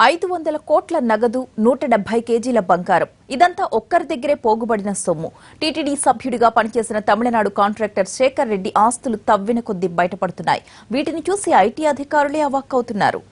500 కోట్ల నగదు 170 కేజీల బంగారం ఇదంతా ఒక్కరి దగ్గరే పోగుబడిన సొమ్ము. టీటీడీ సభ్యుడిగా పనిచేసిన తమిళనాడు కాంట్రాక్టర్ శేఖర్ రెడ్డి ఆస్తులు తవ్విన కొద్దీ బయటపడుతున్నాయి. వీటిని చూసి ఐటీ అధికారులే అవాక్కవుతున్నారు.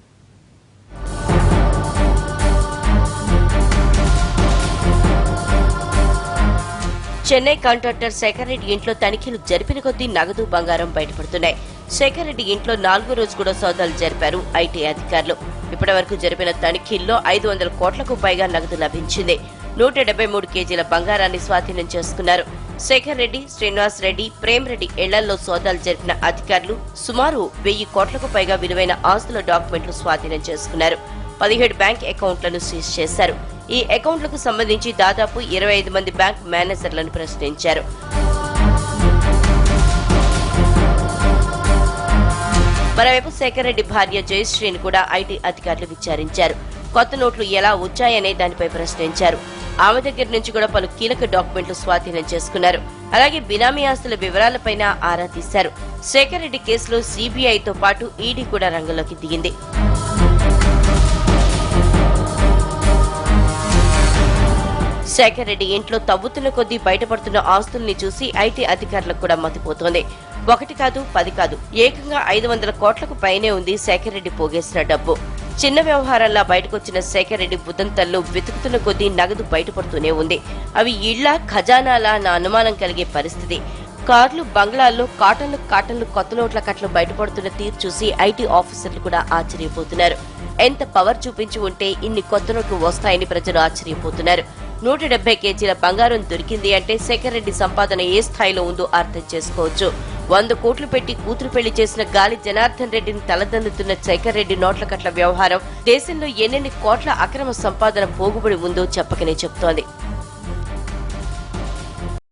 చెన్నై కాంట్రాక్టర్ శేఖర్ రెడ్డి ఇంట్లో తనిఖీలు జరిపిన కొద్దీ నగదు బంగారం బయటపడుతున్నాయి. శేఖర్ రెడ్డి ఇంట్లో 4వ రోజు కూడా సోదాలు జరిపారు ఐటీ అధికారులు. ఇప్పటి వరకు జరిపిన తనిఖీల్లో 500 కోట్లకు పైగా నగదు లభించింది. 173 కేజీల బంగారాన్ని స్వాధీనం చేసుకున్నారు. శేఖర్ రెడ్డి, శ్రీనివాస్ రెడ్డి, ప్రేమ్ రెడ్డి ఇళ్లలో సోదాలు జరిపిన అధికారులు సుమారు 1000 కోట్లకు పైగా విలువైన ఆస్తుల డాక్యుమెంట్లు స్వాధీనం చేసుకున్నారు. 17 బ్యాంక్ అకౌంట్లను సీజ్ చేశారు. ఈ అకౌంట్లకు సంబంధించి దాదాపు 25 మంది బ్యాంక్ మేనేజర్లను ప్రశ్నించారు. మరోవైపు శేఖర్ రెడ్డి భార్య జయశ్రీని కూడా ఐటీ అధికారులు విచారించారు. కొత్త నోట్లు ఎలా వచ్చాయనే దానిపై ప్రశ్నించారు. ఆమె దగ్గర నుంచి కూడా పలు కీలక డాక్యుమెంట్లు స్వాధీనం చేసుకున్నారు. అలాగే బినామీ ఆస్తుల వివరాలపైన ఆరా తీశారు. శేఖర్ రెడ్డి కేసులో సీబీఐతో పాటు ఈడీ కూడా రంగంలోకి దిగింది. శేఖర్ రెడ్డి ఇంట్లో తవ్వుతున్న కొద్దీ బయటపడుతున్న ఆస్తుల్ని చూసి ఐటీ అధికారులకు కూడా మతిపోతోంది. 1 కాదు 10 కాదు, ఏకంగా 500 కోట్లకు పైనే ఉంది శేఖర్ రెడ్డి పోగేసిన డబ్బు. చిన్న వ్యవహారంలా బయటకొచ్చిన శేఖర్ రెడ్డి బుదంతల్లో వెతుకుతున్న కొద్దీ నగదు బయటపడుతూనే ఉంది. అవి ఇళ్ల ఖజానాలా నా అనుమానం కలిగే పరిస్థితి. కార్లు, బంగ్లాల్లో కాటన్లు కొత్త నోట్ల కట్టలు బయటపడుతున్న తీరు చూసి ఐటీ ఆఫీసర్లు కూడా ఆశ్చర్యపోతున్నారు. ఎంత పవర్ చూపించి ఉంటే ఇన్ని కొత్త నోట్లు వస్తాయని ప్రజలు ఆశ్చర్యపోతున్నారు. 170 కేజీల బంగారం దొరికింది అంటే శేఖర్ రెడ్డి సంపాదన ఏ స్థాయిలో ఉందో అర్థం చేసుకోవచ్చు. 100 కోట్లు పెట్టి కూతురు పెళ్లి చేసిన గాలి జనార్దన్ రెడ్డిని తలదన్నుతున్న శేఖర్ రెడ్డి నోట్ల కట్ల వ్యవహారం దేశంలో ఎన్నెన్ని కోట్ల అక్రమ సంపాదన పోగుబడి ఉందో చెప్పకనే చెప్తోంది.